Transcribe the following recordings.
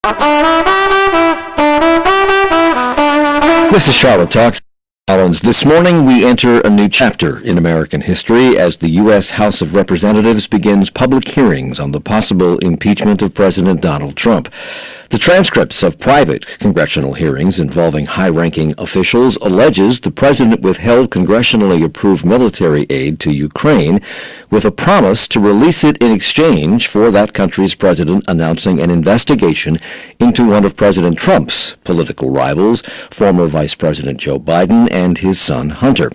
This is Charlotte Talks. This morning, we enter a new chapter in American history as the U.S. House of Representatives begins public hearings on the possible impeachment of President Donald Trump. The transcripts of private congressional hearings involving high-ranking officials alleges the president withheld congressionally approved military aid to Ukraine with a promise to release it in exchange for that country's president announcing an investigation into one of President Trump's political rivals, former Vice President Joe Biden and his son Hunter.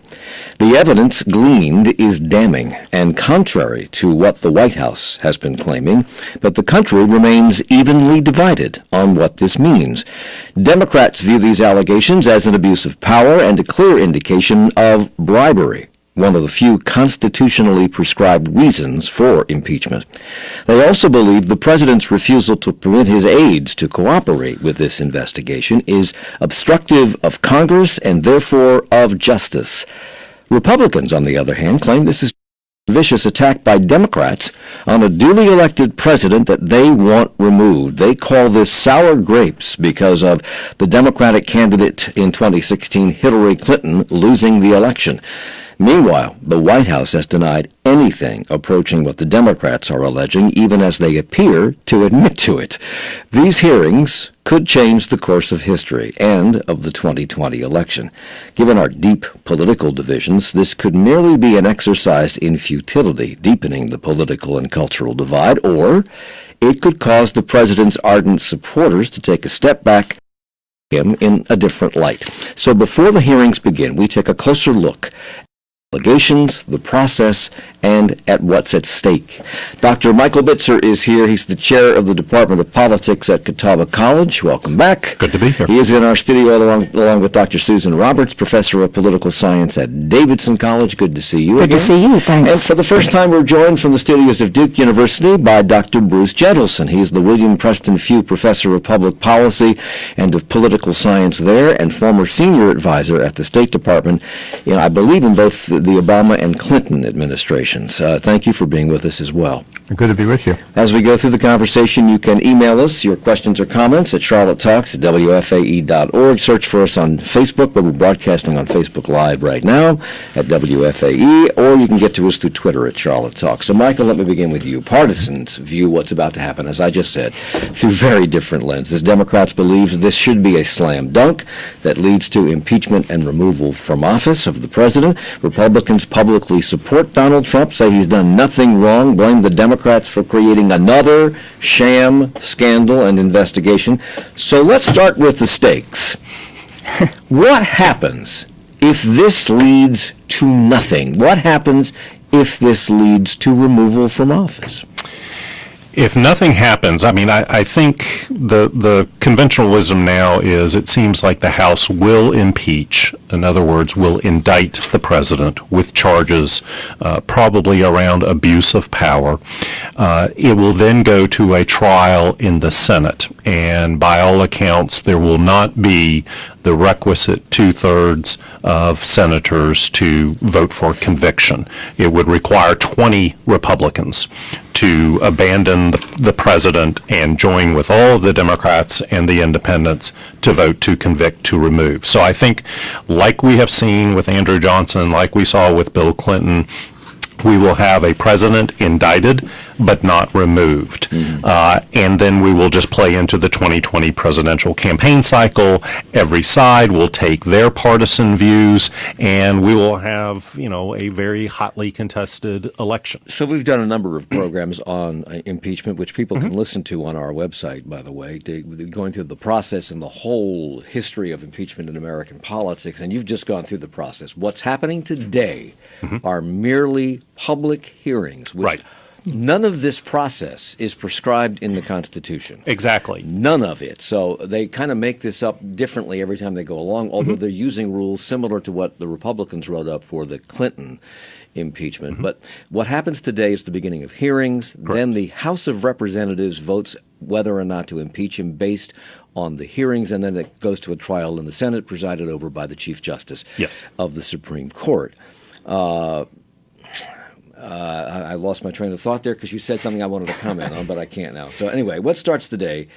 The evidence gleaned is damning and contrary to what the White House has been claiming, but the country remains evenly divided on what this means. Democrats view these allegations as an abuse of power and a clear indication of bribery, one of the few constitutionally prescribed reasons for impeachment. They also believe the president's refusal to permit his aides to cooperate with this investigation is obstructive of Congress and therefore of justice. Republicans, on the other hand, claim this is a vicious attack by Democrats on a duly elected president that they want removed. They call this sour grapes because of the Democratic candidate in 2016, Hillary Clinton, losing the election. Meanwhile, the White House has denied anything approaching what the Democrats are alleging, even as they appear to admit to it. These hearings could change the course of history and of the 2020 election. Given our deep political divisions, this could merely be an exercise in futility, deepening the political and cultural divide, or it could cause the president's ardent supporters to take a step back him in a different light. So before the hearings begin, we take a closer look allegations, the process, and at what's at stake. Dr. Michael Bitzer is here. He's the chair of the Department of Politics at Catawba College. Welcome back. Good to be here. He is in our studio along with Dr. Susan Roberts, professor of political science at Davidson College. Good to see you again. Good to see you, thanks. And for the first time, we're joined from the studios of Duke University by Dr. Bruce Gentleson. He's the William Preston Few Professor of Public Policy and of Political Science there and former senior advisor at the State Department, I believe in both the Obama and Clinton administrations. Thank you for being with us as well. Good to be with you. As we go through the conversation, you can email us your questions or comments at charlottetalks@wfae.org. Search for us on Facebook, where we're broadcasting on Facebook Live right now at WFAE, or you can get to us through Twitter at Charlotte Talks. So, Michael, let me begin with you. Partisans view what's about to happen, as I just said, through very different lenses. Democrats believe this should be a slam dunk that leads to impeachment and removal from office of the president. Republicans publicly support Donald Trump, say he's done nothing wrong, blame the Democrats for creating another sham scandal and investigation. So let's start with the stakes. What happens if this leads to nothing? What happens if this leads to removal from office? If nothing happens, I think the conventional wisdom now is it seems like the House will impeach, in other words, will indict the president with charges probably around abuse of power. It will then go to a trial in the Senate, and by all accounts, there will not be the requisite two-thirds of senators to vote for conviction. It would require 20 Republicans to abandon the president and join with all of the Democrats and the independents to vote to convict, to remove. So I think, like we have seen with Andrew Johnson, like we saw with Bill Clinton, we will have a president indicted but not removed. And then we will just play into the 2020 presidential campaign cycle. Every side will take their partisan views, and we will have, a very hotly contested election. So we've done a number of programs on impeachment, which people can listen to on our website, by the way, going through the process and the whole history of impeachment in American politics. And you've just gone through the process. What's happening today are merely public hearings, which right. None of this process is prescribed in the Constitution. Exactly. None of it. So they kind of make this up differently every time they go along, although they're using rules similar to what the Republicans wrote up for the Clinton impeachment. But what happens today is the beginning of hearings. Correct. Then the House of Representatives votes whether or not to impeach him based on the hearings, and then it goes to a trial in the Senate presided over by the Chief Justice of the Supreme Court. I lost my train of thought there because you said something I wanted to comment on, but I can't now. So anyway, what starts today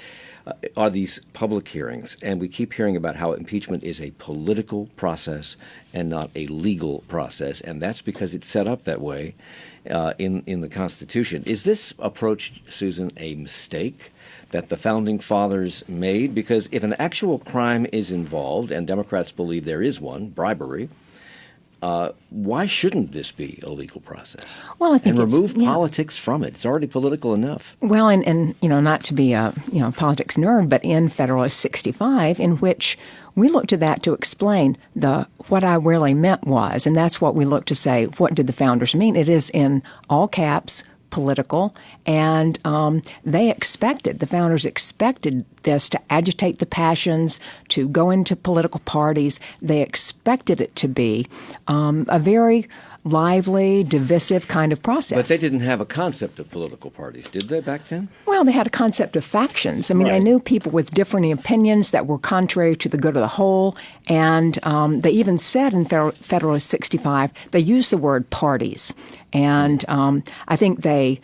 are these public hearings. And we keep hearing about how impeachment is a political process and not a legal process. And that's because it's set up that way in the Constitution. Is this approach, Susan, a mistake that the Founding Fathers made? Because if an actual crime is involved, and Democrats believe there is one, bribery, why shouldn't this be a legal process? Well, I think and remove politics from it. It's already political enough. Well, and not to be a politics nerd, but in Federalist 65, in which we look to that to explain what I really meant was, and that's what we look to say, what did the founders mean? It is in all caps, political, and the founders expected this to agitate the passions, to go into political parties. They expected it to be a very lively, divisive kind of process. But they didn't have a concept of political parties, did they, back then? Well, they had a concept of factions. I mean, Right. They knew people with differing opinions that were contrary to the good of the whole. And they even said in Federalist 65, they used the word parties. And I think the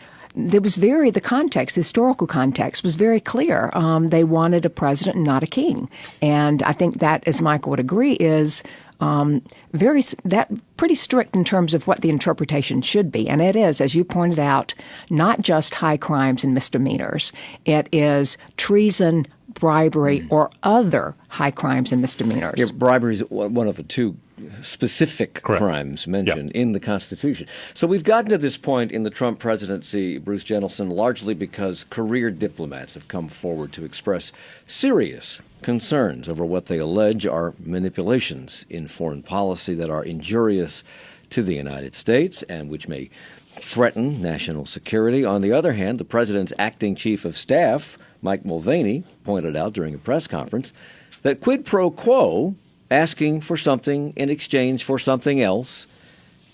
historical context was very clear. They wanted a president and not a king. And I think that, as Michael would agree, is pretty strict in terms of what the interpretation should be. And it is, as you pointed out, not just high crimes and misdemeanors. It is treason, bribery, or other high crimes and misdemeanors. Yeah, bribery is one of the two specific Correct. crimes mentioned in the Constitution. So we've gotten to this point in the Trump presidency, Bruce Jennelson, largely because career diplomats have come forward to express serious concerns over what they allege are manipulations in foreign policy that are injurious to the United States and which may threaten national security. On the other hand, the president's acting chief of staff, Mike Mulvaney, pointed out during a press conference that quid pro quo, asking for something in exchange for something else,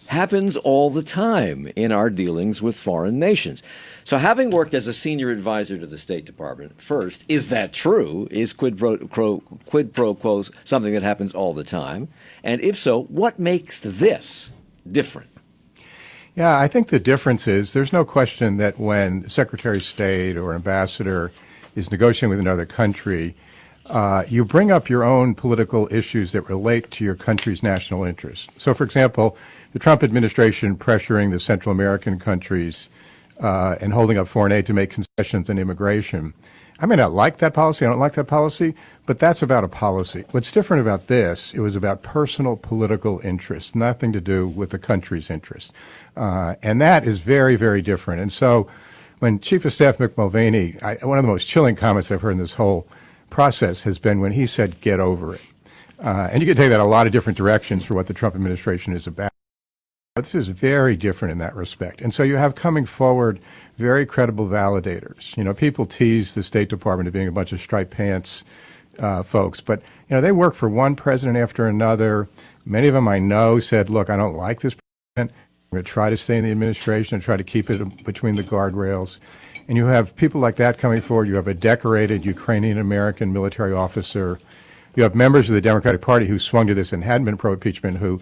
happens all the time in our dealings with foreign nations. So having worked as a senior advisor to the State Department, first, is that true? Is quid pro quo something that happens all the time? And if so, what makes this different? Yeah, I think the difference is there's no question that when Secretary of State or ambassador is negotiating with another country, you bring up your own political issues that relate to your country's national interest. So, for example, the Trump administration pressuring the Central American countries and holding up foreign aid to make concessions in immigration. I may not like that policy, I don't like that policy, but that's about a policy. What's different about this, it was about personal political interest, nothing to do with the country's interest. And that is very, very different. And so when Chief of Staff Mick Mulvaney, one of the most chilling comments I've heard in this whole process has been when he said, get over it. And you can take that a lot of different directions for what the Trump administration is about. This is very different in that respect. And so you have coming forward very credible validators. You know, people tease the State Department of being a bunch of striped pants folks, but, you know, they work for one president after another. Many of them I know said, look, I don't like this president. I'm going to try to stay in the administration and try to keep it between the guardrails. And you have people like that coming forward. You have a decorated Ukrainian-American military officer. You have members of the Democratic Party who swung to this and hadn't been pro-impeachment, who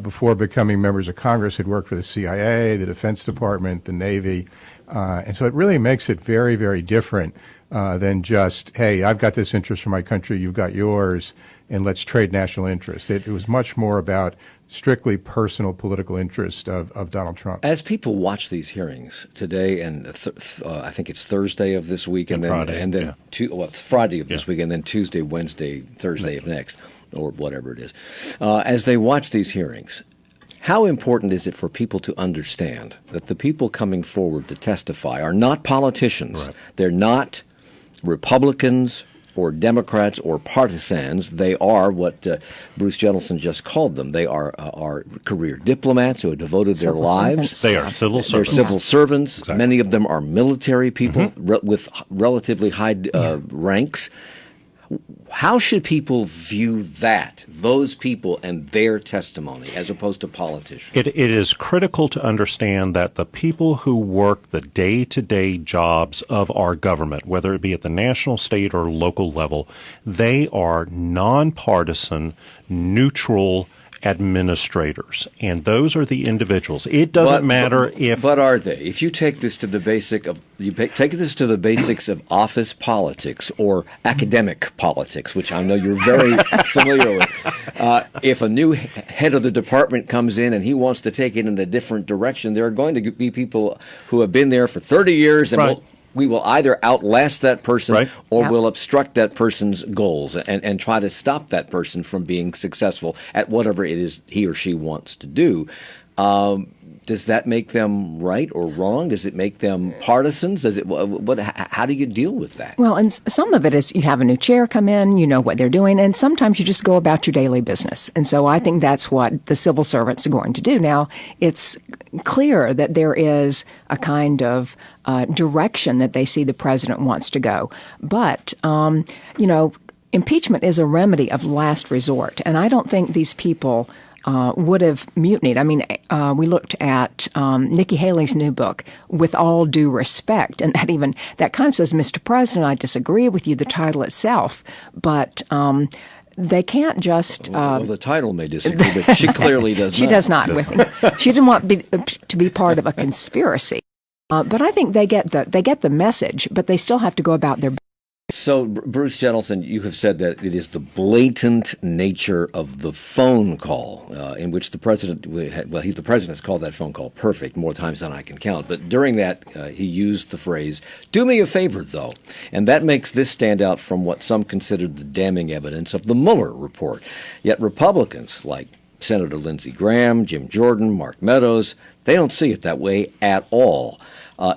before becoming members of Congress had worked for the CIA, the Defense Department, the Navy. And so it really makes it very, very different than just, hey, I've got this interest for my country, you've got yours, and let's trade national interests. It was much more about strictly personal political interest of Donald Trump. As people watch these hearings today, and I think it's Thursday of this week, and then Friday, and then it's Friday of this week, and then Tuesday, Wednesday, Thursday of next, or whatever it is. As they watch these hearings, how important is it for people to understand that the people coming forward to testify are not politicians? Right. They're not Republicans or Democrats or partisans. They are what Bruce Jennelson just called them. They are career diplomats who have devoted their Civil lives. servants. They are civil They're servants. civil servants. Exactly. Many of them are military people with relatively high ranks. How should people view those people and their testimony, as opposed to politicians? It is critical to understand that the people who work the day-to-day jobs of our government, whether it be at the national, state, or local level, they are nonpartisan, neutral, administrators, and those are the individuals. It doesn't matter if. But are they? If you take this to the basics of office politics or academic politics, which I know you're very familiar with, if a new head of the department comes in and he wants to take it in a different direction, there are going to be people who have been there for 30 years and Right. we will either outlast that person Right. or Yep. we'll obstruct that person's goals and try to stop that person from being successful at whatever it is he or she wants to do. Does that make them right or wrong? Does it make them partisans? How do you deal with that? Well, and some of it is you have a new chair come in, you know what they're doing, and sometimes you just go about your daily business. And so I think that's what the civil servants are going to do. Now, it's clear that there is a kind of direction that they see the president wants to go. But, impeachment is a remedy of last resort. And I don't think these people would have mutinied. I mean, we looked at Nikki Haley's new book, With All Due Respect, and that kind of says, Mr. President, I disagree with you, the title itself, but they can't just. Well, the title may disagree, but she clearly does not. She does not. She didn't want to be part of a conspiracy. But I think they get the message, but they still have to go about their. So, Bruce Jentleson, you have said that it is the blatant nature of the phone call in which the president, the president has called that phone call perfect more times than I can count. But during that, he used the phrase, "Do me a favor, though." And that makes this stand out from what some considered the damning evidence of the Mueller report. Yet Republicans like Senator Lindsey Graham, Jim Jordan, Mark Meadows, they don't see it that way at all.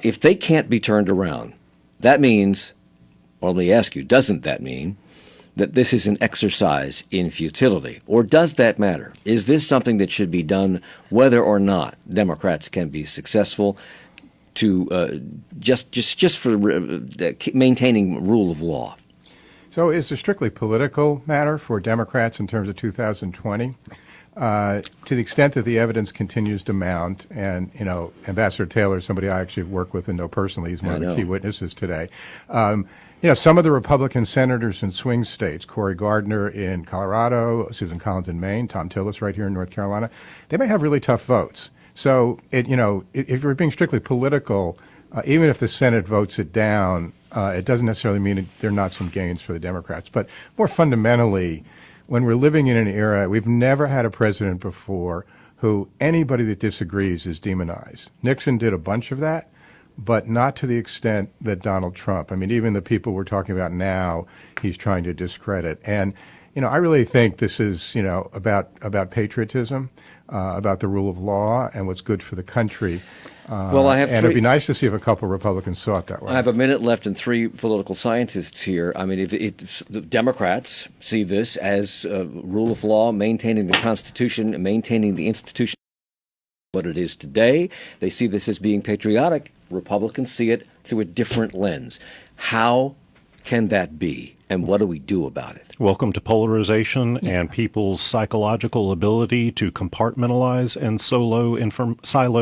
If they can't be turned around, that means, or let me ask you, doesn't that mean that this is an exercise in futility? Or does that matter? Is this something that should be done whether or not Democrats can be successful to just for maintaining rule of law? So is it a strictly political matter for Democrats in terms of 2020? To the extent that the evidence continues to mount, and, Ambassador Taylor, somebody I actually work with and know personally, he's one of the key witnesses today. Some of the Republican senators in swing states, Cory Gardner in Colorado, Susan Collins in Maine, Tom Tillis right here in North Carolina, they may have really tough votes. So, if you're being strictly political, even if the Senate votes it down, it doesn't necessarily mean there are not some gains for the Democrats. But more fundamentally, when we're living in an era, we've never had a president before who anybody that disagrees is demonized. Nixon did a bunch of that, but not to the extent that Donald Trump. I mean, even the people we're talking about now, he's trying to discredit. And, I really think this is, about patriotism, about the rule of law and what's good for the country. Well, I have and it'd be nice to see if a couple of Republicans saw it that way. I have a minute left and three political scientists here. I mean, if the Democrats see this as rule of law, maintaining the Constitution, maintaining the institution, what it is today, they see this as being patriotic. Republicans see it through a different lens. How can that be, and what do we do about it? Welcome to polarization and people's psychological ability to compartmentalize and silo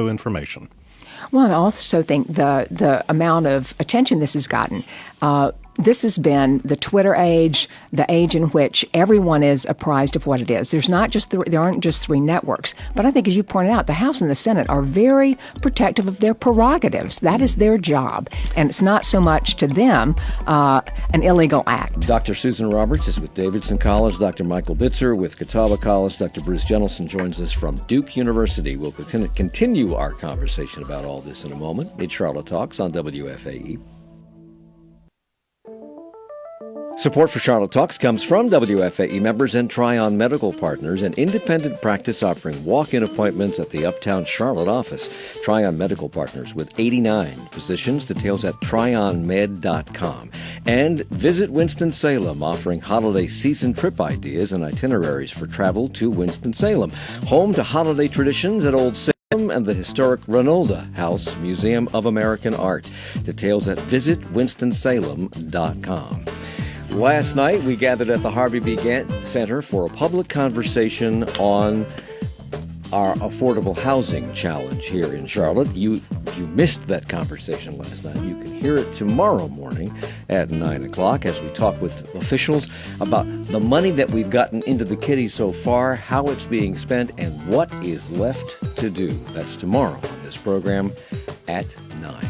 information. Well, I also think the amount of attention this has gotten. This has been the Twitter age, the age in which everyone is apprised of what it is. There aren't just three networks. But I think, as you pointed out, the House and the Senate are very protective of their prerogatives. That is their job. And it's not so much to them an illegal act. Dr. Susan Roberts is with Davidson College. Dr. Michael Bitzer with Catawba College. Dr. Bruce Jentleson joins us from Duke University. We'll continue our conversation about all this in a moment. It's Charlotte Talks on WFAE. Support for Charlotte Talks comes from WFAE members and Tryon Medical Partners, an independent practice offering walk-in appointments at the Uptown Charlotte office. Tryon Medical Partners with 89 physicians. Details at tryonmed.com. And Visit Winston-Salem, offering holiday season trip ideas and itineraries for travel to Winston-Salem, home to holiday traditions at Old Salem and the historic Ranolda House Museum of American Art. Details at visitwinstonsalem.com. Last night, we gathered at the Harvey B. Gantt Center for a public conversation on our affordable housing challenge here in Charlotte. You If you missed that conversation last night, you can hear it tomorrow morning at 9 o'clock as we talk with officials about the money that we've gotten into the kitty so far, how it's being spent, and what is left to do. That's tomorrow on this program at 9.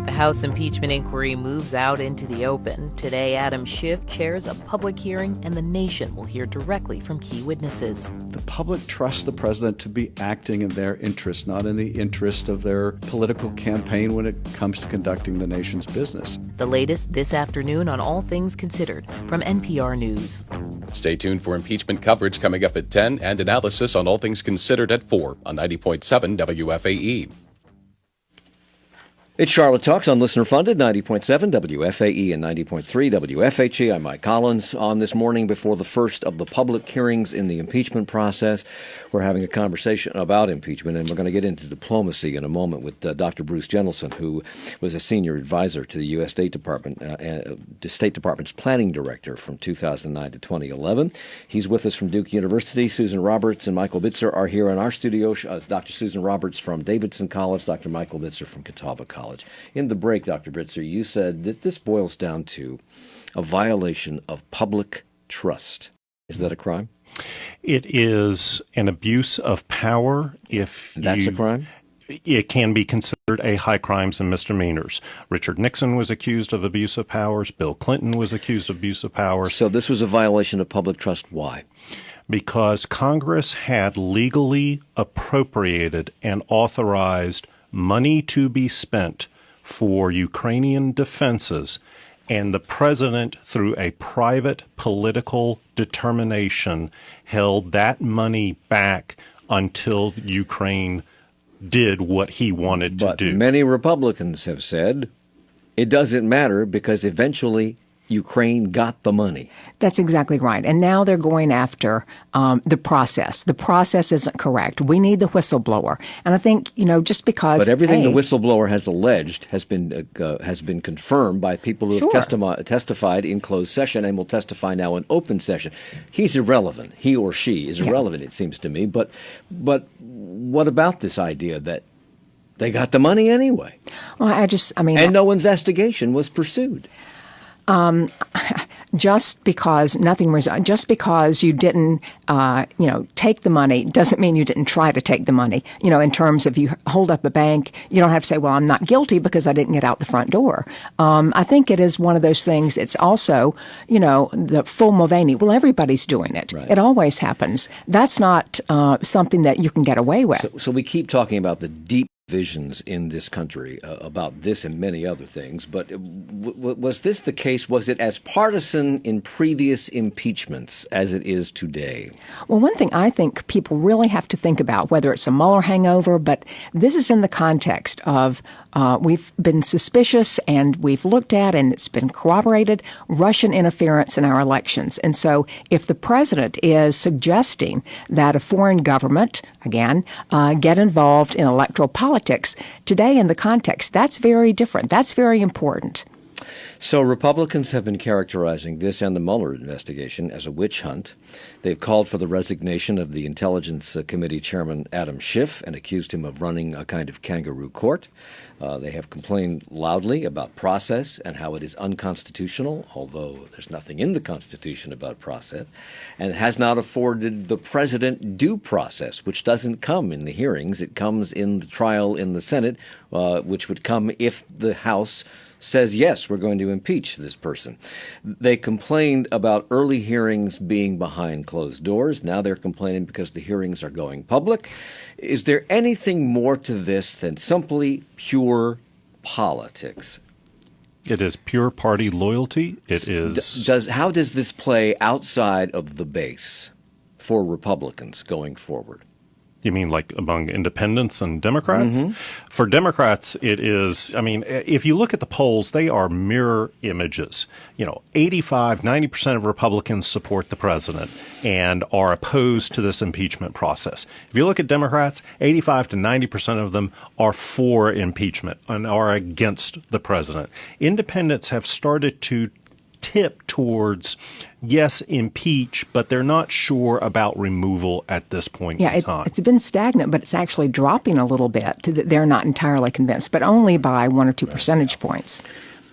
The House impeachment inquiry moves out into the open. Today, Adam Schiff chairs a public hearing, and the nation will hear directly from key witnesses. The public trusts the president to be acting in their interest, not in the interest of their political campaign when it comes to conducting the nation's business. The latest this afternoon on All Things Considered from NPR News. Stay tuned for impeachment coverage coming up at 10 and analysis on All Things Considered at 4 on 90.7 WFAE. It's Charlotte Talks on listener-funded 90.7 WFAE and 90.3 WFHE. I'm Mike Collins. On this morning before the first of the public hearings in the impeachment process, we're having a conversation about impeachment, and we're going to get into diplomacy in a moment with Dr. Bruce Jentleson, who was a senior advisor to the U.S. State Department, the State Department's planning director from 2009 to 2011. He's with us from Duke University. Susan Roberts and Michael Bitzer are here in our studio. Dr. Susan Roberts from Davidson College, Dr. Michael Bitzer from Catawba College. In the break, Dr. Bitzer, you said that this boils down to a violation of public trust. Is that a crime? It is an abuse of power. That's a crime? It can be considered a high crimes and misdemeanors. Richard Nixon was accused of abuse of powers. Bill Clinton was accused of abuse of powers. So this was a violation of public trust. Why? Because Congress had legally appropriated and authorized money to be spent for Ukrainian defenses, and the president, through a private political determination, held that money back until Ukraine did what he wanted to do. But many Republicans have said it doesn't matter because eventually Ukraine got the money. That's exactly right. And now they're going after the process. The process isn't correct. We need the whistleblower. And I think, just because... But everything the whistleblower has alleged has been confirmed by people who have testified in closed session and will testify now in open session. He's irrelevant. He or she is irrelevant, it seems to me. But what about this idea that they got the money anyway? Well, and no investigation was pursued. Just because you didn't, take the money doesn't mean you didn't try to take the money. In terms of you hold up a bank, you don't have to say, well, I'm not guilty because I didn't get out the front door. I think it is one of those things. It's also, the full Mulvaney. Well, everybody's doing it. Right. It always happens. That's not something that you can get away with. So we keep talking about the deep visions in this country about this and many other things, but was this the case? Was it as partisan in previous impeachments as it is today? Well, one thing I think people really have to think about, whether it's a Mueller hangover, but this is in the context of we've been suspicious and we've looked at, and it's been corroborated, Russian interference in our elections. And so if the president is suggesting that a foreign government, again, get involved in electoral politics, today in the context, that's very different. That's very important. So Republicans have been characterizing this and the Mueller investigation as a witch hunt. They've called for the resignation of the Intelligence Committee Chairman Adam Schiff and accused him of running a kind of kangaroo court. They have complained loudly about process and how it is unconstitutional, although there's nothing in the Constitution about process, and has not afforded the president due process, which doesn't come in the hearings. It comes in the trial in the Senate, which would come if the House says, yes, we're going to impeach this person. They complained about early hearings being behind closed doors. Now they're complaining because the hearings are going public. Is there anything more to this than simply pure politics? It is pure party loyalty. It is. How does this play outside of the base for Republicans going forward? You mean like among independents and Democrats? Mm-hmm. For Democrats, it is, if you look at the polls, they are mirror images. 85, 90% of Republicans support the president and are opposed to this impeachment process. If you look at Democrats, 85 to 90% of them are for impeachment and are against the president. Independents have started to tip towards, yes, impeach, but they're not sure about removal at this point in time. It's been stagnant, but it's actually dropping a little bit. They're not entirely convinced, but only by 1 or 2 percentage points.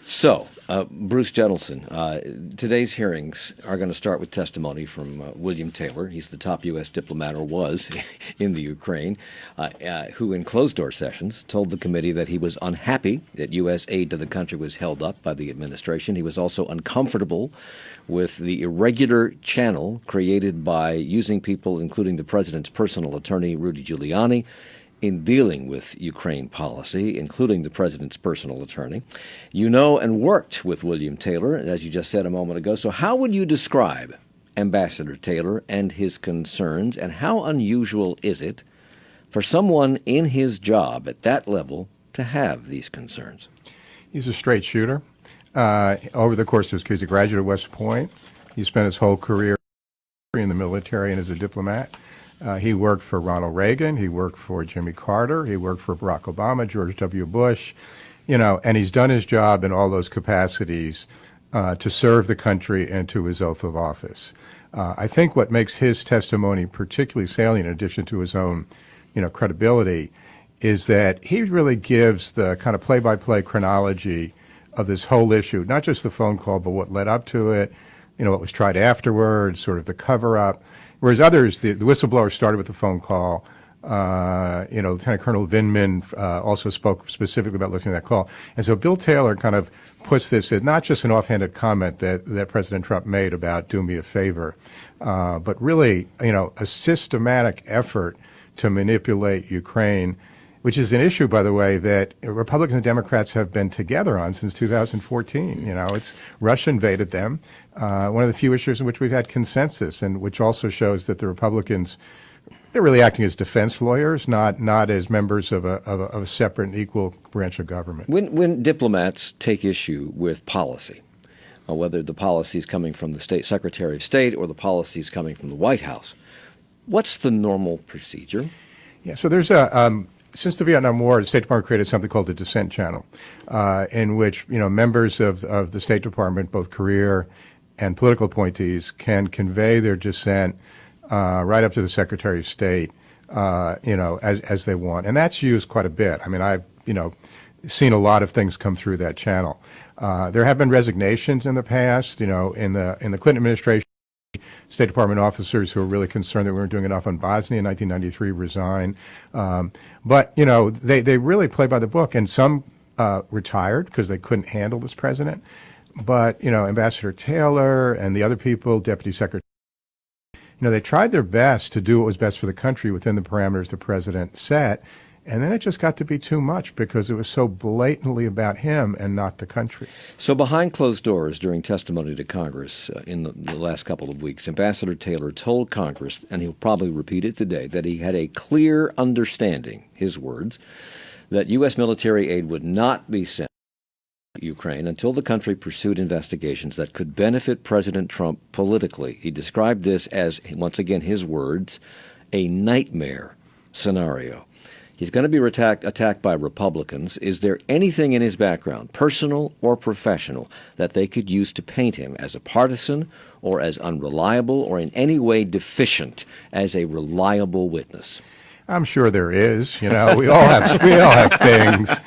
So, Bruce Jettleson, today's hearings are going to start with testimony from William Taylor. He's the top U.S. diplomat, or was, in the Ukraine, who in closed-door sessions told the committee that he was unhappy that U.S. aid to the country was held up by the administration. He was also uncomfortable with the irregular channel created by using people, including the president's personal attorney, Rudy Giuliani, in dealing with Ukraine policy, including the president's personal attorney. You know and worked with William Taylor, as you just said a moment ago. So how would you describe Ambassador Taylor and his concerns, and how unusual is it for someone in his job at that level to have these concerns? He's a straight shooter. Over the course of his career, he's a graduate of West Point. He spent his whole career in the military and as a diplomat. He worked for Ronald Reagan. He worked for Jimmy Carter. He worked for Barack Obama, George W. Bush, and he's done his job in all those capacities to serve the country and to his oath of office. I think what makes his testimony particularly salient, in addition to his own, credibility, is that he really gives the kind of play-by-play chronology of this whole issue, not just the phone call, but what led up to it, what was tried afterwards, sort of the cover-up. Whereas others, the whistleblower started with the phone call. Lieutenant Colonel Vindman also spoke specifically about listening to that call. And so Bill Taylor kind of puts this as not just an offhanded comment that President Trump made about do me a favor, but really, a systematic effort to manipulate Ukraine, which is an issue, by the way, that Republicans and Democrats have been together on since 2014. It's Russia invaded them. One of the few issues in which we've had consensus, and which also shows that the Republicans, they're really acting as defense lawyers, not as members of a separate and equal branch of government. When diplomats take issue with policy, whether the policy is coming from the State Secretary of State or the policy is coming from the White House, what's the normal procedure? Yeah, so there's since the Vietnam War, the State Department created something called the Dissent Channel, in which members of the State Department, both career and political appointees, can convey their dissent right up to the Secretary of State, as they want, and that's used quite a bit. I mean, I've seen a lot of things come through that channel. There have been resignations in the past. In the Clinton administration, State Department officers who were really concerned that we weren't doing enough on Bosnia in 1993 resigned. But they really play by the book, and some retired because they couldn't handle this president. But, Ambassador Taylor and the other people, Deputy Secretary, they tried their best to do what was best for the country within the parameters the president set. And then it just got to be too much because it was so blatantly about him and not the country. So behind closed doors during testimony to Congress in the last couple of weeks, Ambassador Taylor told Congress, and he'll probably repeat it today, that he had a clear understanding, his words, that U.S. military aid would not be sent to Ukraine until the country pursued investigations that could benefit President Trump politically. He described this as, once again, his words, a nightmare scenario. He's going to be attacked by Republicans. Is there anything in his background, personal or professional, that they could use to paint him as a partisan or as unreliable or in any way deficient as a reliable witness? I'm sure there is. We all have things,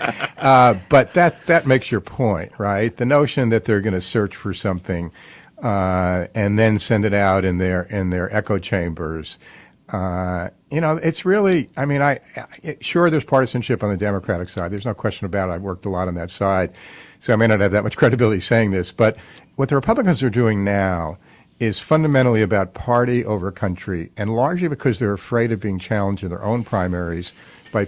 but that makes your point, right? The notion that they're going to search for something and then send it out in their echo chambers. It's really, sure, there's partisanship on the Democratic side. There's no question about it. I've worked a lot on that side, so I may not have that much credibility saying this. But what the Republicans are doing now is fundamentally about party over country, and largely because they're afraid of being challenged in their own primaries by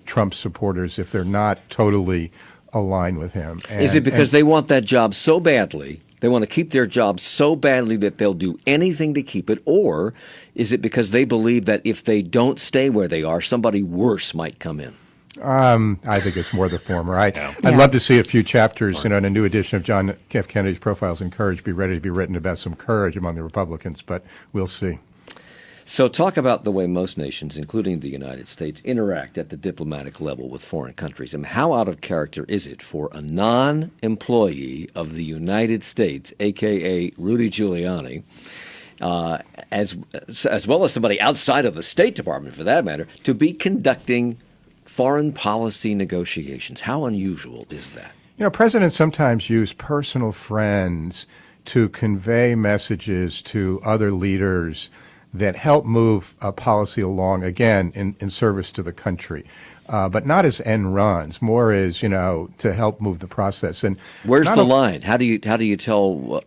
Trump supporters if they're not totally aligned with him. Is it because they want that job so badly? They want to keep their job so badly that they'll do anything to keep it? Or is it because they believe that if they don't stay where they are, somebody worse might come in? I think it's more the former. I'd love to see a few chapters in a new edition of John F. Kennedy's Profiles in Courage be ready to be written about some courage among the Republicans, but we'll see. So talk about the way most nations, including the United States, interact at the diplomatic level with foreign countries. I mean, how out of character is it for a non-employee of the United States, a.k.a. Rudy Giuliani, as well as somebody outside of the State Department, for that matter, to be conducting foreign policy negotiations? How unusual is that? You know, presidents sometimes use personal friends to convey messages to other leaders that help move a policy along, again, in service to the country. But not as end runs, more as, to help move the process. And where's the line? How do you tell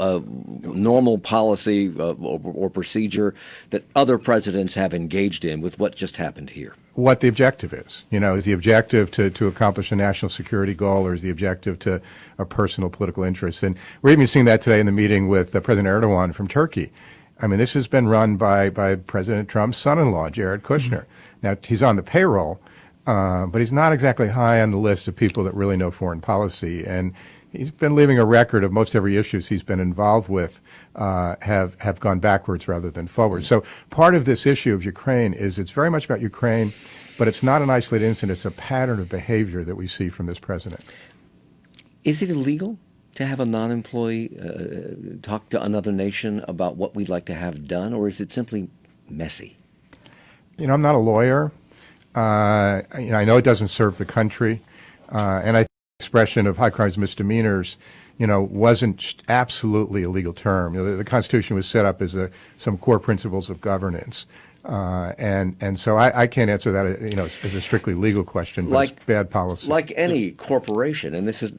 normal policy or procedure that other presidents have engaged in with what just happened here? What the objective is. Is the objective to accomplish a national security goal, or is the objective to a personal political interest? And we're even seeing that today in the meeting with President Erdogan from Turkey. I mean, this has been run by President Trump's son-in-law, Jared Kushner. Now, he's on the payroll, but he's not exactly high on the list of people that really know foreign policy. And he's been leaving a record of most every issue he's been involved with have gone backwards rather than forward. So part of this issue of Ukraine is it's very much about Ukraine, but it's not an isolated incident. It's a pattern of behavior that we see from this president. Is it illegal to have a non-employee talk to another nation about what we'd like to have done, or is it simply messy? I'm not a lawyer. I know it doesn't serve the country, and I think the expression of high crimes misdemeanors, wasn't absolutely a legal term. The Constitution was set up as some core principles of governance, and so I can't answer that, as a strictly legal question, but it's bad policy. Like any corporation, and this is,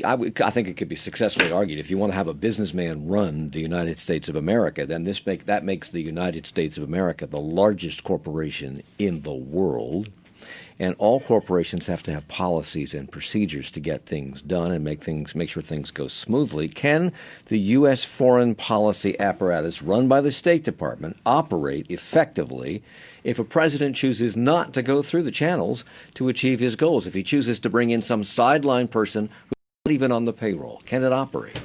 I think it could be successfully argued, if you want to have a businessman run the United States of America, then that makes the United States of America the largest corporation in the world. And all corporations have to have policies and procedures to get things done and make sure things go smoothly. Can the U.S. foreign policy apparatus run by the State Department operate effectively if a president chooses not to go through the channels to achieve his goals? If he chooses to bring in some sideline person who's not even on the payroll, can it operate?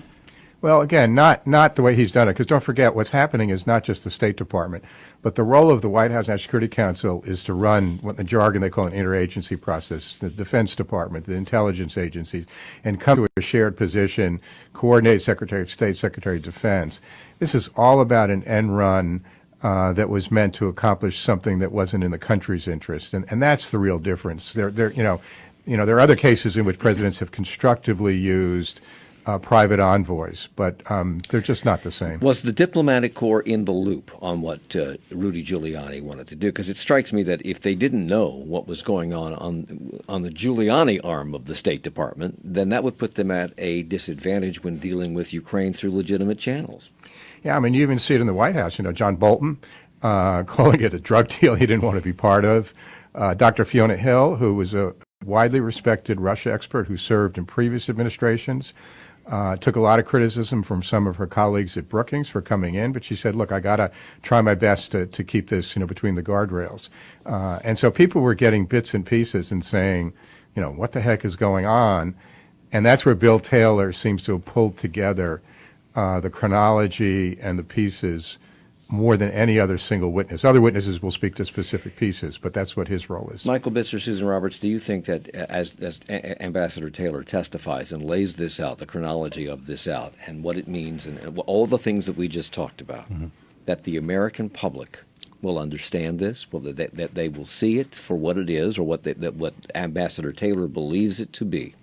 Well, again, not the way he's done it, because don't forget what's happening is not just the State Department, but the role of the White House National Security Council is to run what the jargon they call an interagency process, the Defense Department, the intelligence agencies, and come to a shared position, coordinate Secretary of State, Secretary of Defense. This is all about an end run that was meant to accomplish something that wasn't in the country's interest, and that's the real difference. There are other cases in which presidents have constructively used private envoys, but they're just not the same. Was the diplomatic corps in the loop on what Rudy Giuliani wanted to do? Because it strikes me that if they didn't know what was going on the Giuliani arm of the State Department, then that would put them at a disadvantage when dealing with Ukraine through legitimate channels. Yeah, I mean, you even see it in the White House. John Bolton calling it a drug deal he didn't want to be part of. Dr. Fiona Hill, who was a widely respected Russia expert who served in previous administrations, took a lot of criticism from some of her colleagues at Brookings for coming in, but she said, look, I got to try my best to keep this, between the guardrails. And so people were getting bits and pieces and saying, what the heck is going on? And that's where Bill Taylor seems to have pulled together the chronology and the pieces more than any other single witness. Other witnesses will speak to specific pieces, but that's what his role is. Michael Bitzer, Susan Roberts, do you think that as Ambassador Taylor testifies and lays this out, the chronology of this out, and what it means, and all the things that we just talked about, that the American public will understand this, that they will see it for what it is, or what Ambassador Taylor believes it to be?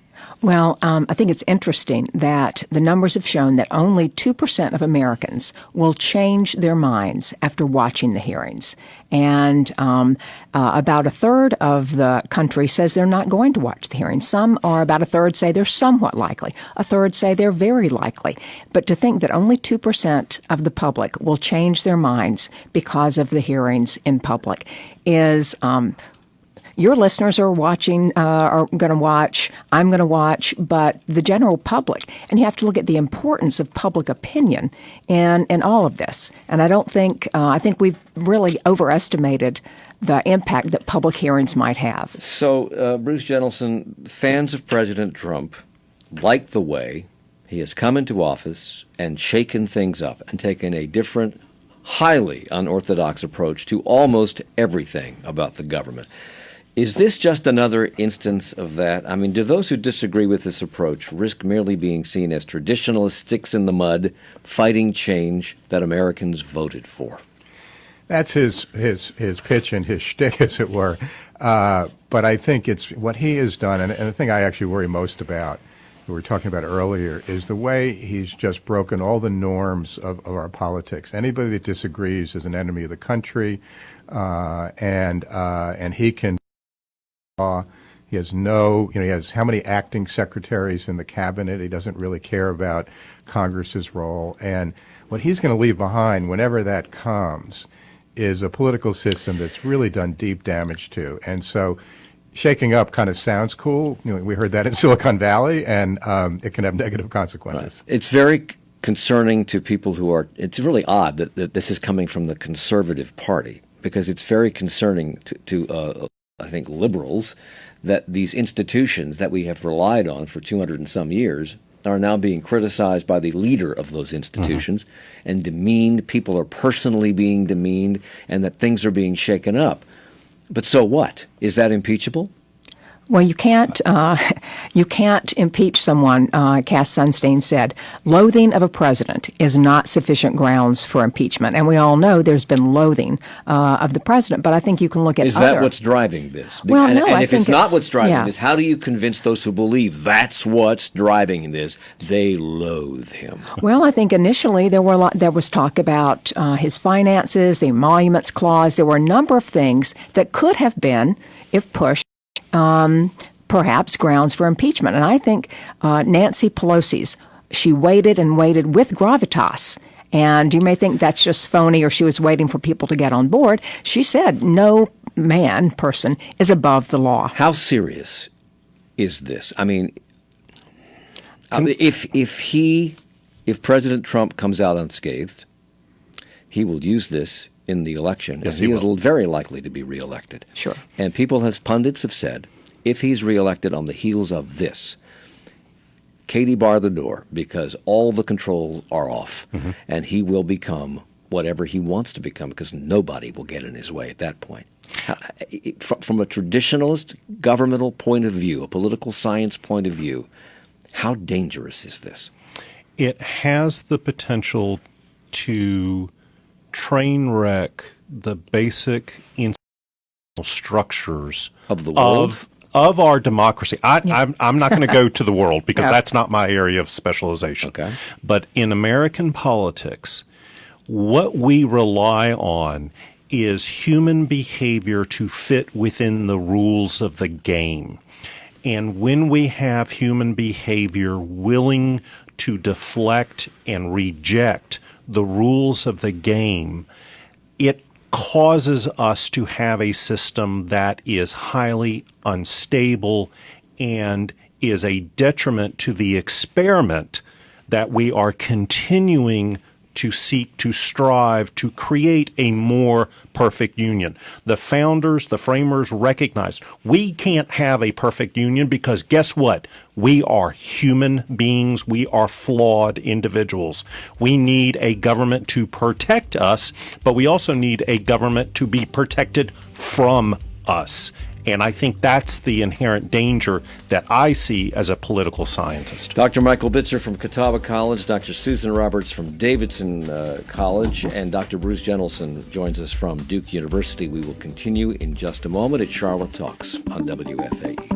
Well, I think it's interesting that the numbers have shown that only 2% of Americans will change their minds after watching the hearings. And about a third of the country says they're not going to watch the hearings. Some, or about a third, say they're somewhat likely. A third say they're very likely. But to think that only 2% of the public will change their minds because of the hearings in public is your listeners are watching, are going to watch, I'm going to watch, but the general public. And you have to look at the importance of public opinion in all of this. And I think we've really overestimated the impact that public hearings might have. So, Bruce Jentleson, fans of President Trump like the way he has come into office and shaken things up and taken a different, highly unorthodox approach to almost everything about the government. Is this just another instance of that? I mean, do those who disagree with this approach risk merely being seen as traditionalist sticks in the mud, fighting change that Americans voted for? That's his pitch and his shtick, as it were. But I think it's what he has done, and the thing I actually worry most about, we were talking about earlier, is the way he's just broken all the norms of our politics. Anybody that disagrees is an enemy of the country, and he can. He has he has how many acting secretaries in the cabinet? He doesn't really care about Congress's role. And what he's going to leave behind, whenever that comes, is a political system that's really done deep damage to. And so shaking up kind of sounds cool. We heard that in Silicon Valley, and it can have negative consequences. Right. It's very concerning to people who are, it's really odd that this is coming from the Conservative Party, because it's very concerning to I think, liberals, that these institutions that we have relied on for 200 and some years are now being criticized by the leader of those institutions and demeaned. People are personally being demeaned, and that things are being shaken up. But so what? Is that impeachable? Well, you can't impeach someone. Cass Sunstein said, loathing of a president is not sufficient grounds for impeachment. And we all know there's been loathing of the president, but I think you can look at Is that what's driving this? Well, and, no, and I if think it's not what's driving yeah. this, how do you convince those who believe that's what's driving this? They loathe him. Well, I think initially there was talk about his finances, the emoluments clause. There were a number of things that could have been, if pushed, perhaps grounds for impeachment. And I think Nancy Pelosi's, she waited and waited with gravitas. And you may think that's just phony or she was waiting for people to get on board. She said no person is above the law. How serious is this? I mean, if President Trump comes out unscathed, he will use this in the election. Yes, and he is will. very likely to be reelected. Sure. And pundits have said, if he's reelected on the heels of this, Katie bar the door, because all the controls are off, and he will become whatever he wants to become, because nobody will get in his way at that point. From a traditionalist governmental point of view, a political science point of view, how dangerous is this? It has the potential to train wreck the basic institutional structures Of the world? Of our democracy. I'm not going to go to the world because that's not my area of specialization. Okay. But in American politics, what we rely on is human behavior to fit within the rules of the game. And when we have human behavior willing to deflect and reject the rules of the game, it causes us to have a system that is highly unstable and is a detriment to the experiment that we are continuing to seek to strive to create a more perfect union. The founders, the framers recognized we can't have a perfect union because guess what? We are human beings. We are flawed individuals. We need a government to protect us, but we also need a government to be protected from us. And I think that's the inherent danger that I see as a political scientist. Dr. Michael Bitzer from Catawba College, Dr. Susan Roberts from Davidson College, and Dr. Bruce Jentelson joins us from Duke University. We will continue in just a moment at Charlotte Talks on WFAE.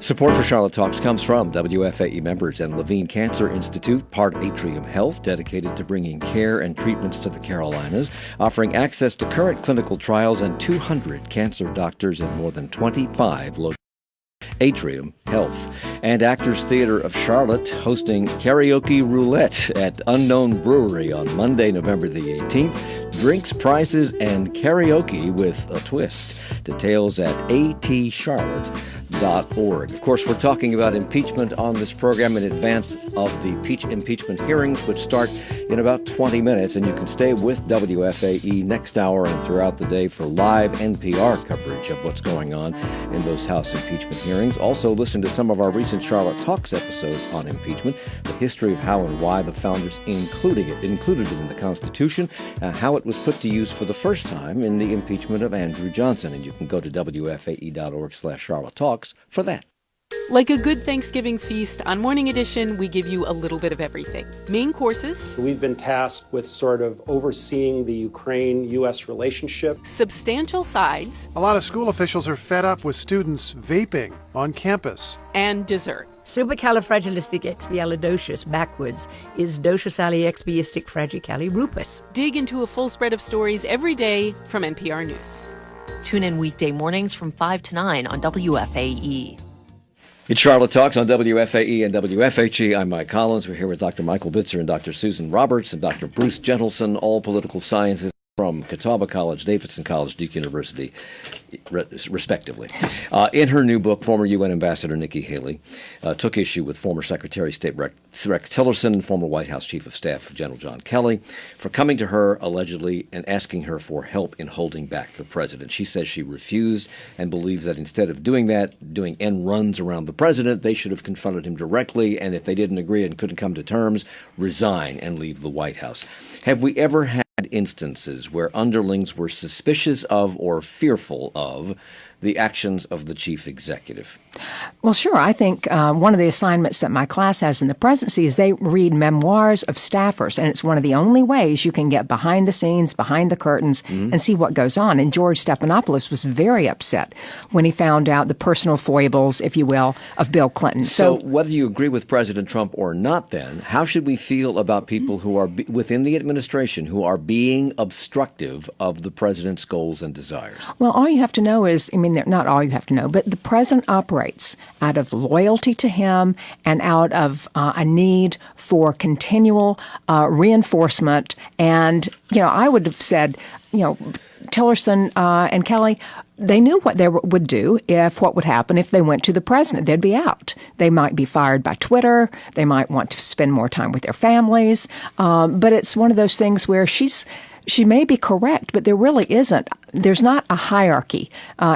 Support for Charlotte Talks comes from WFAE members and Levine Cancer Institute, part Atrium Health, dedicated to bringing care and treatments to the Carolinas, offering access to current clinical trials and 200 cancer doctors in more than 25 locations. Atrium Health. And Actors Theater of Charlotte hosting Karaoke Roulette at Unknown Brewery on Monday, November the 18th. Drinks, prizes, and karaoke with a twist. Details at atcharlotte.org. Of course, we're talking about impeachment on this program in advance of the impeachment hearings, which start in about 20 minutes, and you can stay with WFAE next hour and throughout the day for live NPR coverage of what's going on in those House impeachment hearings. Also, listen to some of our recent Charlotte Talks episodes on impeachment, the history of how and why the founders included it in the Constitution, how it was put to use for the first time in the impeachment of Andrew Johnson. And you can go to WFAE.org/Charlotte Talks for that. Like a good Thanksgiving feast, on Morning Edition, we give you a little bit of everything. Main courses. We've been tasked with sort of overseeing the Ukraine-U.S. relationship. Substantial sides. A lot of school officials are fed up with students vaping on campus. And dessert. Supercalifragilisticexpialidocious backwards is docialiexpiasticfragicalirupus. Dig into a full spread of stories every day from NPR News. Tune in weekday mornings from 5 to 9 on WFAE. It's Charlotte Talks on WFAE and WFHE. I'm Mike Collins. We're here with Dr. Michael Bitzer and Dr. Susan Roberts and Dr. Bruce Gentleson, all political scientists from Catawba College, Davidson College, Duke University, respectively. In her new book, former UN Ambassador Nikki Haley took issue with former Secretary of State Rex Tillerson and former White House Chief of Staff General John Kelly for coming to her allegedly and asking her for help in holding back the president. She says she refused and believes that instead of doing that, doing end runs around the president, they should have confronted him directly, and if they didn't agree and couldn't come to terms, resign and leave the White House. Have we ever had instances where underlings were suspicious of or fearful of the actions of the chief executive? Well, sure. I think one of the assignments that my class has in the presidency is they read memoirs of staffers, and it's one of the only ways you can get behind the scenes, behind the curtains, and see what goes on. And George Stephanopoulos was very upset when he found out the personal foibles, if you will, of Bill Clinton. So whether you agree with President Trump or not, then, how should we feel about people who are within the administration who are being obstructive of the president's goals and desires? Well, all you have to know is, not all you have to know, but the president operates out of loyalty to him and out of a need for continual reinforcement. And, I would have said, Tillerson and Kelly, they knew what they would do what would happen if they went to the president. They'd be out. They might be fired by Twitter. They might want to spend more time with their families. But it's one of those things where she may be correct, but there really isn't. There's not a hierarchy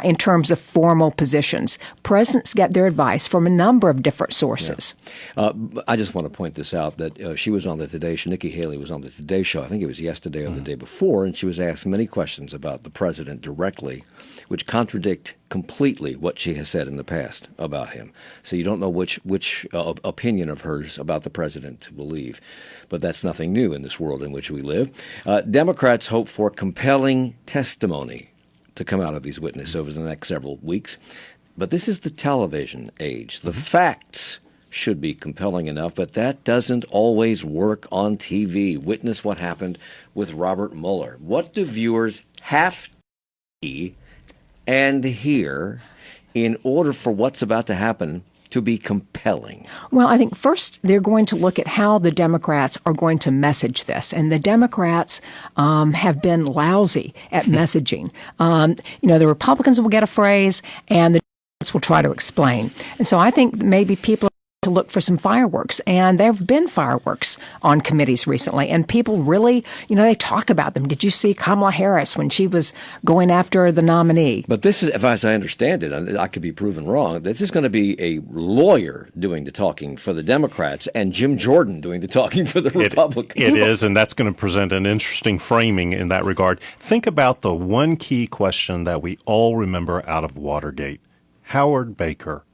in terms of formal positions. Presidents get their advice from a number of different sources. Yeah. I just want to point this out, that she was on the Today Show. Nikki Haley was on the Today Show. I think it was yesterday or the day before, and she was asked many questions about the president directly, which contradict completely what she has said in the past about him. So you don't know which opinion of hers about the president to believe. But that's nothing new in this world in which we live. Democrats hope for compelling testimony to come out of these witnesses over the next several weeks. But this is the television age. The facts should be compelling enough, but that doesn't always work on TV. Witness what happened with Robert Mueller. What do viewers have to see and hear in order for what's about to happen to be compelling? Well, I think first they're going to look at how the Democrats are going to message this. And the Democrats have been lousy at messaging. The Republicans will get a phrase and the Democrats will try to explain. And so I think maybe people to look for some fireworks. And there have been fireworks on committees recently. And people really, they talk about them. Did you see Kamala Harris when she was going after the nominee? But this is, as I understand it, and I could be proven wrong, this is going to be a lawyer doing the talking for the Democrats and Jim Jordan doing the talking for the Republicans. It is, and that's going to present an interesting framing in that regard. Think about the one key question that we all remember out of Watergate. Howard Baker.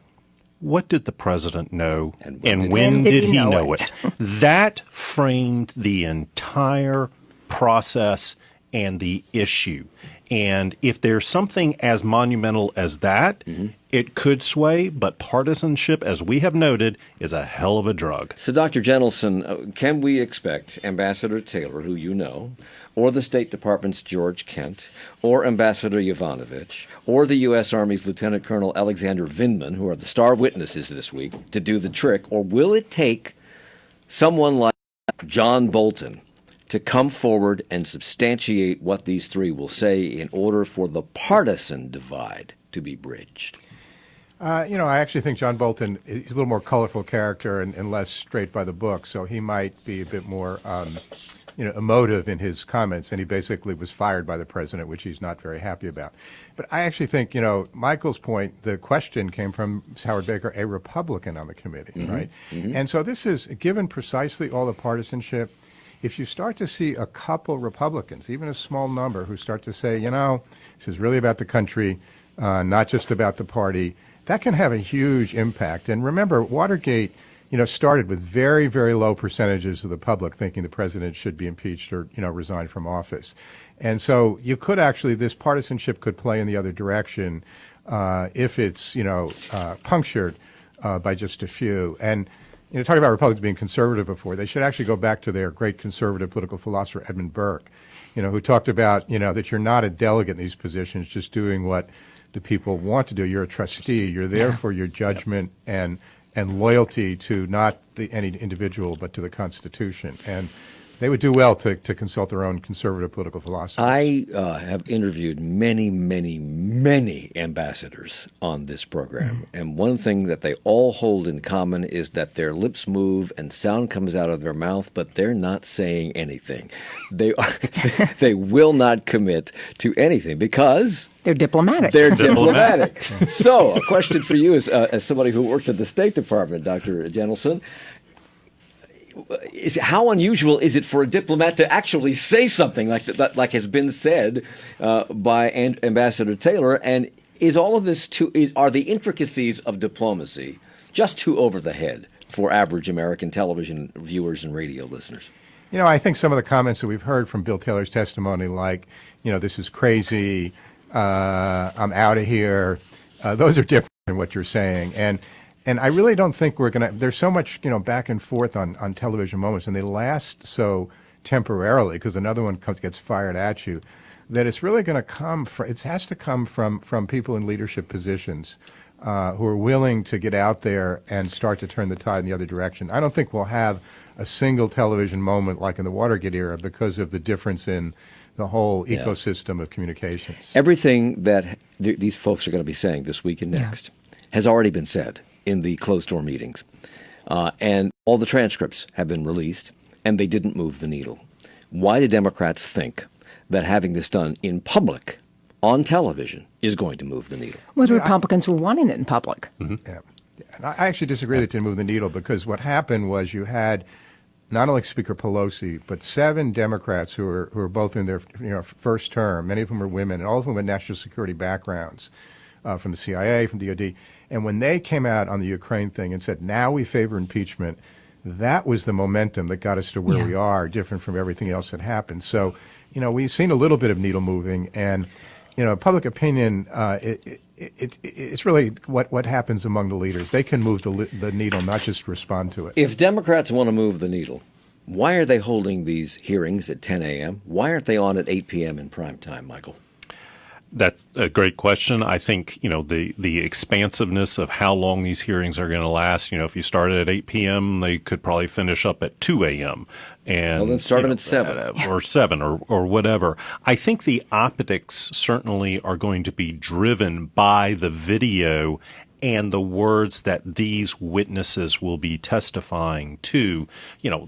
What did the president know, and when did he know it? That framed the entire process and the issue. And if there's something as monumental as that, it could sway, but partisanship, as we have noted, is a hell of a drug. So, Dr. Gentleson, can we expect Ambassador Taylor, who you know, or the State Department's George Kent, or Ambassador Yovanovitch, or the U.S. Army's Lieutenant Colonel Alexander Vindman, who are the star witnesses this week, to do the trick? Or will it take someone like John Bolton to come forward and substantiate what these three will say in order for the partisan divide to be bridged? I actually think John Bolton is a little more colorful character and less straight by the book, so he might be a bit more, emotive in his comments, and he basically was fired by the president, which he's not very happy about. But I actually think, Michael's point, the question came from Howard Baker, a Republican on the committee, right? Mm-hmm. And so this is, given precisely all the partisanship, if you start to see a couple Republicans, even a small number, who start to say, this is really about the country, not just about the party, that can have a huge impact. And remember, Watergate, started with very, very low percentages of the public thinking the president should be impeached or, resign from office. And so you could actually, this partisanship could play in the other direction if it's, punctured by just a few. And, talking about Republicans being conservative before, they should actually go back to their great conservative political philosopher, Edmund Burke, who talked about, that you're not a delegate in these positions, just doing what the people want to do. You're a trustee. You're there for your judgment and loyalty to not any individual, but to the Constitution. And they would do well to consult their own conservative political philosophy. I have interviewed many, many, many ambassadors on this program, and one thing that they all hold in common is that their lips move and sound comes out of their mouth, but they're not saying anything. They will not commit to anything because they're diplomatic. They're diplomatic. So, a question for you as somebody who worked at the State Department, Dr. Jenelson. How unusual is it for a diplomat to actually say something like has been said by Ambassador Taylor? And is all of this are the intricacies of diplomacy just too over the head for average American television viewers and radio listeners? I think some of the comments that we've heard from Bill Taylor's testimony, like, this is crazy, I'm out of here, those are different than what you're saying. And I really don't think we're going to – there's so much, back and forth on television moments, and they last so temporarily because another one gets fired at you, that it's really going to come – it has to come from people in leadership positions who are willing to get out there and start to turn the tide in the other direction. I don't think we'll have a single television moment like in the Watergate era because of the difference in the whole ecosystem of communications. Everything that these folks are going to be saying this week and next has already been said in the closed-door meetings. And all the transcripts have been released, and they didn't move the needle. Why do Democrats think that having this done in public, on television, is going to move the needle? Well, the Republicans were wanting it in public. Mm-hmm. Yeah. And I actually disagree that it didn't move the needle because what happened was you had not only Speaker Pelosi, but 7 Democrats who were both in their first term. Many of them were women, and all of them had national security backgrounds from the CIA, from DOD. And when they came out on the Ukraine thing and said, now we favor impeachment, that was the momentum that got us to where we are, different from everything else that happened. So, we've seen a little bit of needle moving. And, public opinion, it's really what happens among the leaders. They can move the needle, not just respond to it. If Democrats want to move the needle, why are they holding these hearings at 10 a.m.? Why aren't they on at 8 p.m. in prime time, Michael? That's a great question. I think, the expansiveness of how long these hearings are going to last, if you started at 8 p.m., they could probably finish up at 2 a.m. And, well, then start them at 7. Or 7 or whatever. I think the optics certainly are going to be driven by the video and the words that these witnesses will be testifying to.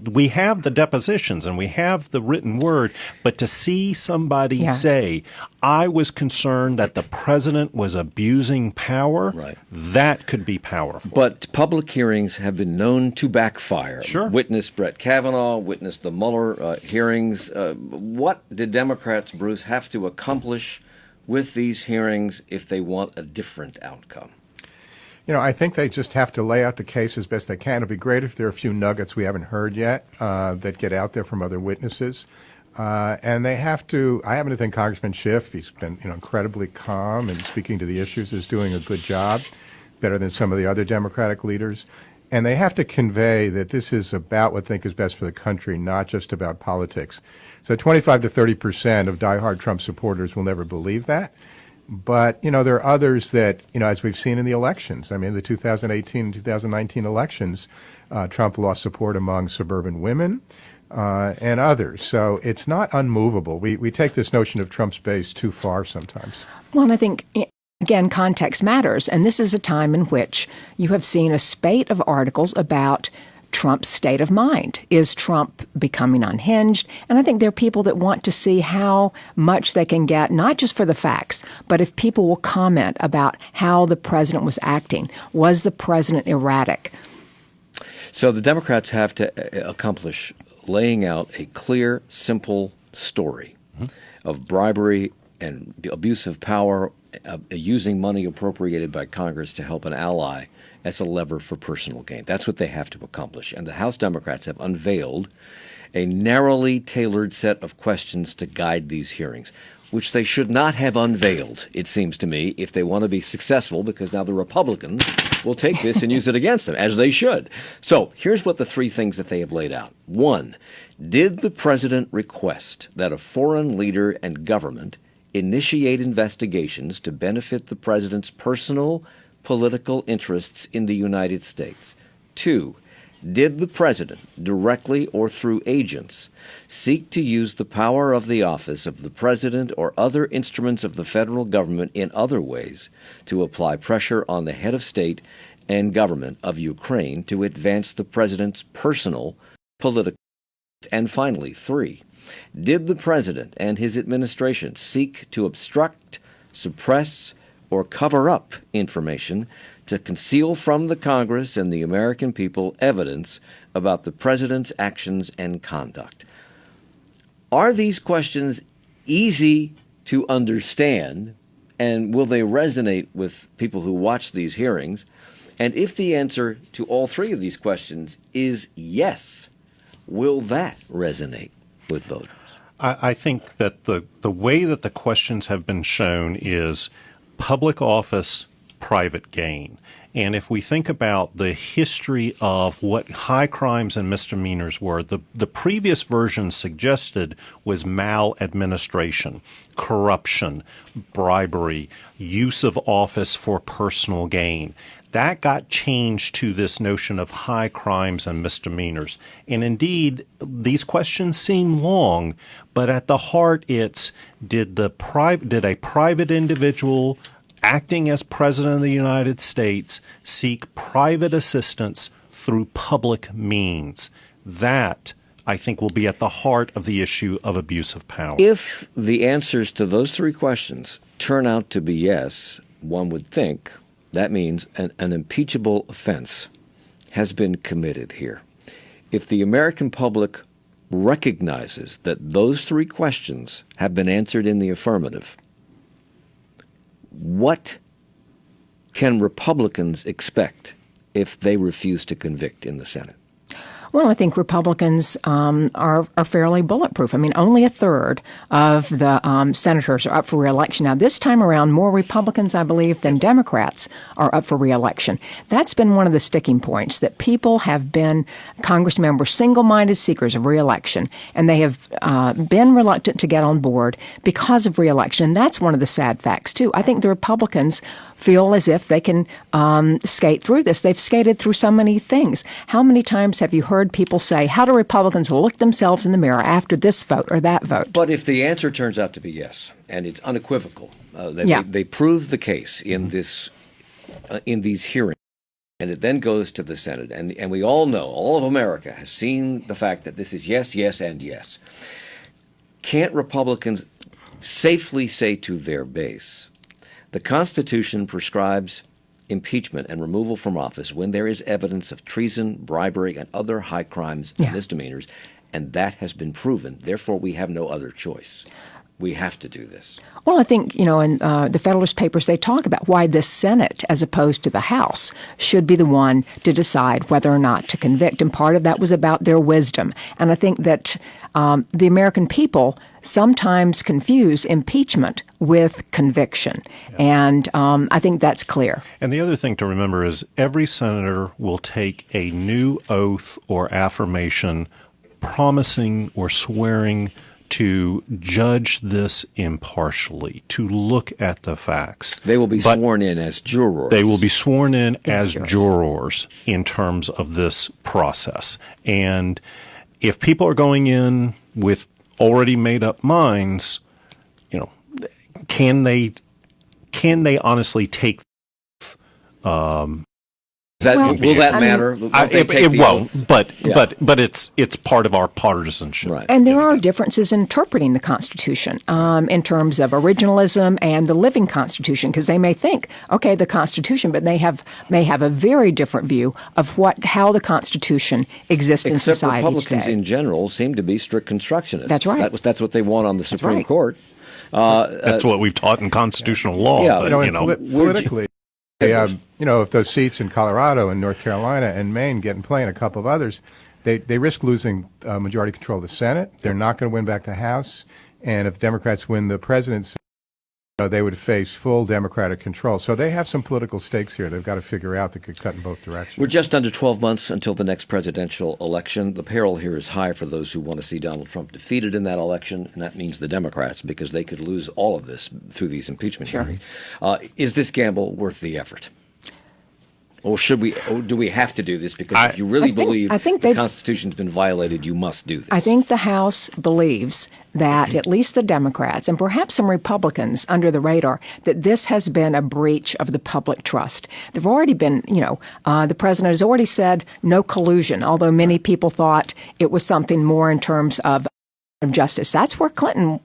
We have the depositions and we have the written word, but to see somebody say, I was concerned that the president was abusing power, that could be powerful. But public hearings have been known to backfire. Sure. Witness Brett Kavanaugh, witness the Mueller hearings. What did Democrats, Bruce, have to accomplish with these hearings if they want a different outcome? I think they just have to lay out the case as best they can. It'd be great if there are a few nuggets we haven't heard yet that get out there from other witnesses. And they have to – I happen to think Congressman Schiff, he's been incredibly calm and speaking to the issues, is doing a good job, better than some of the other Democratic leaders. And they have to convey that this is about what they think is best for the country, not just about politics. So 25 to 30% of diehard Trump supporters will never believe that. But, there are others that, as we've seen in the elections, the 2018 and 2019 elections, Trump lost support among suburban women and others. So it's not unmovable. We take this notion of Trump's base too far sometimes. Well, and I think again, context matters. And this is a time in which you have seen a spate of articles about Trump's state of mind. Is Trump becoming unhinged? And I think there are people that want to see how much they can get, not just for the facts, but if people will comment about how the president was acting. Was the president erratic? So the Democrats have to accomplish laying out a clear, simple story of bribery and abuse of power, using money appropriated by Congress to help an ally as a lever for personal gain. That's what they have to accomplish. And the House Democrats have unveiled a narrowly tailored set of questions to guide these hearings, which they should not have unveiled, it seems to me, if they want to be successful, because now the Republicans will take this and use it against them, as they should. So here's what the three things that they have laid out. One, did the president request that a foreign leader and government initiate investigations to benefit the president's personal political interests in the United States? Two, did the president, directly or through agents, seek to use the power of the office of the president or other instruments of the federal government in other ways to apply pressure on the head of state and government of Ukraine to advance the president's personal political? And finally, three, did the president and his administration seek to obstruct, suppress, or cover up information to conceal from the Congress and the American people evidence about the president's actions and conduct? Are these questions easy to understand, and will they resonate with people who watch these hearings? And if the answer to all three of these questions is yes, will that resonate with voters? I think that the way that the questions have been shown is public office, private gain. And if we think about the history of what high crimes and misdemeanors were, the previous version suggested was maladministration, corruption, bribery, use of office for personal gain. That got changed to this notion of high crimes and misdemeanors. And indeed, these questions seem long, but at the heart it's, did a private individual acting as president of the United States seek private assistance through public means? That, I think, will be at the heart of the issue of abuse of power. If the answers to those three questions turn out to be yes, one would think that means an impeachable offense has been committed here. If the American public recognizes that those three questions have been answered in the affirmative, what can Republicans expect if they refuse to convict in the Senate? Well, I think Republicans are fairly bulletproof. I mean, only a third of the senators are up for re-election. Now, this time around, more Republicans, I believe, than Democrats are up for re-election. That's been one of the sticking points, that people have been, Congress members, single-minded seekers of re-election, and they have been reluctant to get on board because of re-election. And that's one of the sad facts, too. I think the Republicans feel as if they can skate through this. They've skated through so many things. How many times have you heard people say, how do Republicans look themselves in the mirror after this vote or that vote? But if the answer turns out to be yes, and it's unequivocal, they prove the case in these hearings, and it then goes to the Senate, and we all know, all of America has seen the fact that this is yes, yes, and yes. Can't Republicans safely say to their base, the Constitution prescribes impeachment and removal from office when there is evidence of treason, bribery, and other high crimes and misdemeanors, and that has been proven. Therefore, we have no other choice. We have to do this. Well, I think, in the Federalist Papers, they talk about why the Senate, as opposed to the House, should be the one to decide whether or not to convict. And part of that was about their wisdom. And I think that the American people sometimes confuse impeachment with conviction. Yeah. And I think that's clear. And the other thing to remember is every senator will take a new oath or affirmation promising or swearing to judge this impartially, to look at the facts. They will be sworn in as jurors. They will be sworn in as jurors in terms of this process. And if people are going in with already made up minds, can they can they honestly take Will that matter? It won't, oath? but it's part of our partisanship. Right. And there are differences in interpreting the Constitution in terms of originalism and the living Constitution, because they may think, okay, the Constitution, but they may have a very different view of how the Constitution exists in Except society Republicans today. in general seem to be strict constructionists. That's right. That's what they want on the Supreme right. Court. That's what we've taught in constitutional law. Yeah, but, politically, if those seats in Colorado and North Carolina and Maine get in play and a couple of others, they risk losing majority control of the Senate. They're not going to win back the House. And if the Democrats win the presidency, they would face full Democratic control. So they have some political stakes here they've got to figure out that could cut in both directions. We're just under 12 months until the next presidential election. The peril here is high for those who want to see Donald Trump defeated in that election, and that means the Democrats, because they could lose all of this through these impeachment hearings. Is this gamble worth the effort? Or do we have to do this? Because if you really believe the Constitution's been violated, you must do this. I think the House believes that at least the Democrats and perhaps some Republicans under the radar, that this has been a breach of the public trust. There've already been, the president has already said no collusion, although many people thought it was something more in terms of justice. That's where Clinton,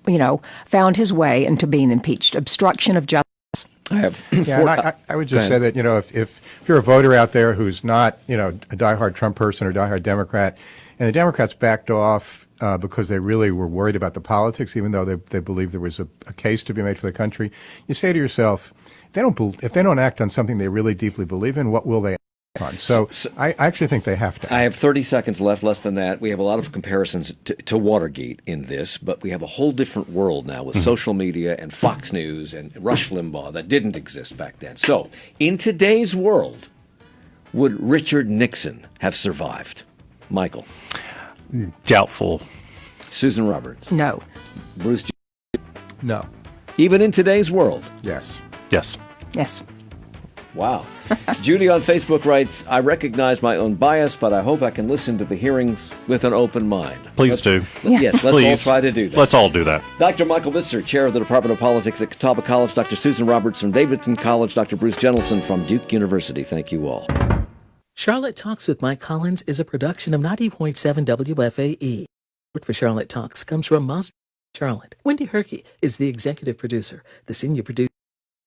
found his way into being impeached, obstruction of justice. I would just say that, if you're a voter out there who's not, a diehard Trump person or diehard Democrat, and the Democrats backed off because they really were worried about the politics, even though they believed there was a case to be made for the country, you say to yourself, if they don't act on something they really deeply believe in, what will they act on? So I actually think they have to. I have 30 seconds left, less than that. We have a lot of comparisons to Watergate in this, but we have a whole different world now with social media and Fox News and Rush Limbaugh that didn't exist back then. So, in today's world, would Richard Nixon have survived? Michael? Doubtful. Susan Roberts? No. Bruce? No. Even in today's world? Yes. Yes. Yes. Wow. Judy on Facebook writes, I recognize my own bias, but I hope I can listen to the hearings with an open mind. Please do. Yes, let's all try to do that. Let's all do that. Dr. Michael Bitzer, Chair of the Department of Politics at Catawba College, Dr. Susan Roberts from Davidson College, Dr. Bruce Jennelson from Duke University. Thank you all. Charlotte Talks with Mike Collins is a production of 90.7 WFAE. Support for Charlotte Talks comes from Mazda Charlotte. Wendy Herkey is the executive producer. The senior producer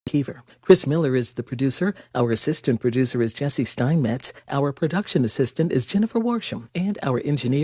Keever. Chris Miller is the producer. Our assistant producer is Jesse Steinmetz. Our production assistant is Jennifer Warsham. And our engineer